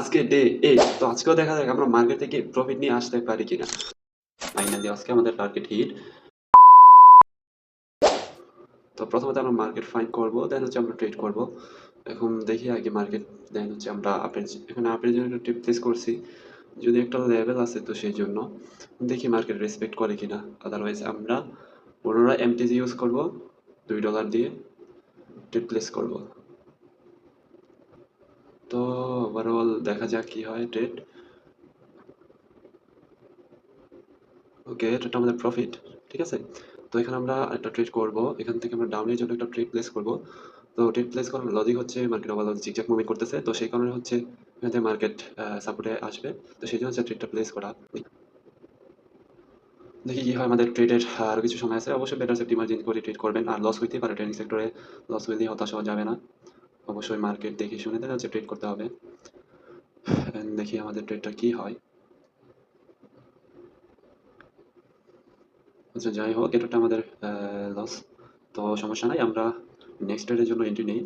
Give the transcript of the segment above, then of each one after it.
আজকে ডে 8, তো আজকেও দেখা যাক আমরা মার্কেট থেকে প্রফিট নিয়ে আসতে পারি কিনা। ফাইনালি আজকে আমাদের টার্গেট হিট। তো প্রথমত আমরা মার্কেট ফাইন্ড করব, দেন হচ্ছে আমরা ট্রেড করব। এখন দেখি আগে মার্কেট, দেন হচ্ছে আমরা আপের, এখানে আপের জন্য একটা টিপ প্লেস করছি, যদি একটা লেভেল আছে তো সেই জন্য দেখি মার্কেট রেসপেক্ট করে কিনা। আদারওয়াইজ আমরা পুনরায় এমটিজি ইউজ করব, $2 দিয়ে ট্রেড প্লেস করব। তো ওভারঅল দেখা যাক কি হয় ট্রেড। ওকে, এটা আমাদের প্রফিট, ঠিক আছে। তো এখানে আমরা একটা ট্রেড করব, এখান থেকে আমরা ডাউনের জন্য একটা ট্রেড প্লেস করব। তো ট্রেড প্লেস করার লজিক হচ্ছে মার্কেট ওভারঅল জিগজ্যাগ মুভমেন্ট করতেছে, তো সেই কারণে হচ্ছে এখান থেকে মার্কেট সাপোর্টে আসবে, তো সেই জন্য হচ্ছে ট্রেডটা প্লেস করা। দেখি কি হয় আমাদের ট্রেডের। আরও কিছু সময় আছে, অবশ্যই বেটার সেফটি মার্জিন করে ট্রেড করবেন। আর লস হইতেই পারে ট্রেডিং সেক্টরে, লস হইলে হতাশ হওয়া যাবে না, অবশ্যই মার্কেট দেখে শুনে দেন হচ্ছে ট্রেড করতে হবে। দেখি আমাদের ট্রেডটা কি হয়। আচ্ছা যাই হোক, এটা আমাদের লস, তো সমস্যা নাই, আমরা নেক্সট ট্রেডের জন্য এন্ট্রি নেই।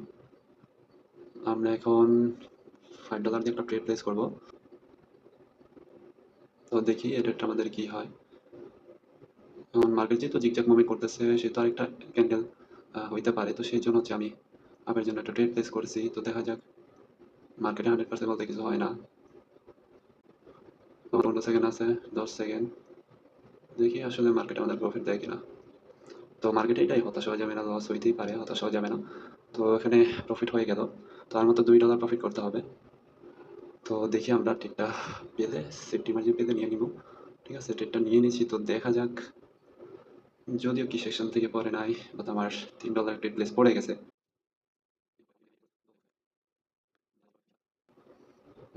আমরা এখন $5 দিয়ে একটা ট্রেড প্লেস করব। তো দেখি এটা আমাদের কি হয়। এখন মার্কেট যেহেতু জিগজ্যাগ মুভমেন্ট করতেছে, সে তো আরেকটা ক্যান্ডেল হইতে পারে, তো সেই জন্য হচ্ছে আমি আপের জন্য একটা ট্রেড প্লেস করেছি। তো দেখা যাক, মার্কেটে 100% বলতে কিছু হয় না। 15 সেকেন্ড আছে, 10 সেকেন্ড, দেখি আসলে মার্কেট আমাদের প্রফিট দেয় কিনা। তো মার্কেটে এটাই, হতাশ হওয়া যাবে না, লস হইতেই পারে, হতাশ হওয়া যাবে না। তো এখানে প্রফিট হয়ে গেল, তো আর মতো $2 প্রফিট করতে হবে। তো দেখি আমরা ট্রেডটা পেলে, সেফটি মার্জিন পেলে নিয়ে নিব। ঠিক আছে, ট্রেডটা নিয়ে নিয়েছি, তো দেখা যাক। যদিও কি সেকশন থেকে পরে নাই, বাট আমার $3 ট্রেড প্লেস পড়ে গেছে।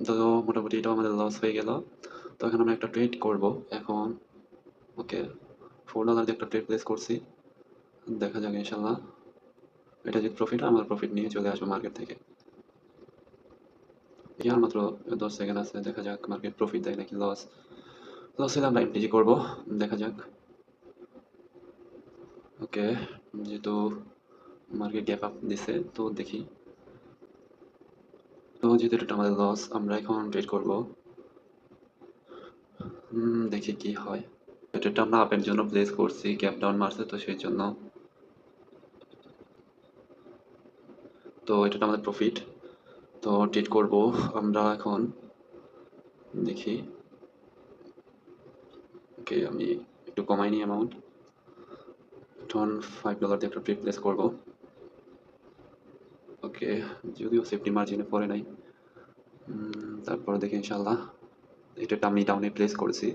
তো মোটামুটি এটাও আমাদের লস হয়ে গেল। তো এখন আমরা একটা ট্রেড করব এখন। ওকে, $4 দিয়ে একটা ট্রেড প্লেস করছি, দেখা যাক ইনশাল্লাহ এটা যদি প্রফিট হয়, আমার প্রফিট নিয়ে চলে আসবো মার্কেট থেকে। আর মাত্র 10 সেকেন্ড আছে, দেখা যাক মার্কেট প্রফিট দেয় নাকি লস। লস হলে আমরা এমটিজি করবো, দেখা যাক। ওকে, যেহেতু মার্কেট গ্যাপ আপ দিছে, তো দেখি। তো যেহেতু এটা আমাদের লস, আমরা এখন ট্রেড করব। দেখি কি হয়। এটা আমরা আপের জন্য প্লেস করছি, গ্যাপ ডাউন মারছে, তো সেই জন্য। তো এটা আমাদের প্রফিট, তো ট্রেড করব আমরা এখন, দেখি। ওকে, আমি একটু কমাই নি অ্যামাউন্ট, এখন $5 দিয়ে একটা ট্রেড প্লেস করব। ওকে, যদিও সেফটি মার্জিনে পড়ে নাই, তারপরে দেখি ইনশাল্লাহ। এটা আমি ডাউনে প্লেস করেছি,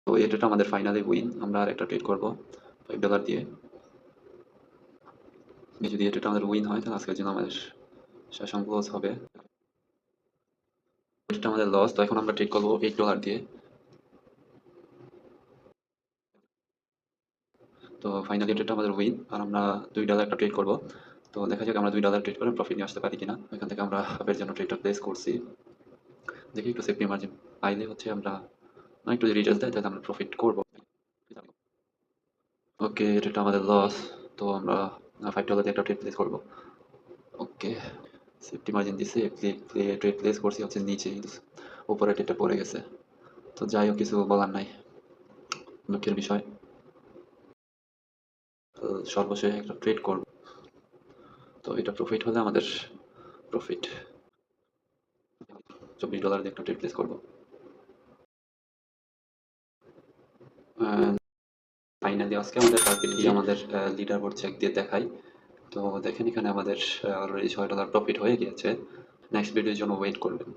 তো এটা আমাদের ফাইনালি উইন। আমরা আর একটা ট্রেড করব $5 দিয়ে। যদি এটা আমাদের উইন হয়, তাহলে আজকের জন্য আমাদের সেশন ক্লোজ হবে। এটা আমাদের লস, তো এখন আমরা ট্রেড করবো $8 দিয়ে। তো ফাইনালি এটা আমাদের উইন, আর আমরা $2 একটা ট্রেড করব। তো দেখা যাক আমরা $2 ট্রেড করে প্রফিট নিয়ে আসতে পারি কিনা। এখান থেকে আমরা আপের জন্য ট্রেডটা প্লেস করছি, দেখি একটু সেফটি মার্জিন পাইলে হচ্ছে আমরা, একটু রিটার্ন দেয় তাহলে আমরা প্রফিট করব। ওকে, এটা আমাদের লস, তো আমরা $5 দিয়ে একটা ট্রেড প্লেস করব। ওকে, সেফটি মার্জিন দিছে, ট্রেড প্লেস করছি হচ্ছে নিচে, কিন্তু উপরে ট্রেডটা পড়ে গেছে। তো যাই হোক, কিছু বলার নাই, দুঃখের বিষয়। সর্বশেষ একটা ট্রেড করব, তো এটা প্রফিট হলে আমাদের প্রফিট। $24 দিয়ে একটা ট্রেড প্লেস করবো। ফাইনালি আজকে আমাদের টার্গেট দিয়ে আমাদের লিডার বোর্ড চেক দিয়ে দেখাই। তো দেখেন এখানে আমাদের অলরেডি $6 প্রফিট হয়ে গিয়েছে। নেক্সট ভিডিওর জন্য ওয়েট করবেন।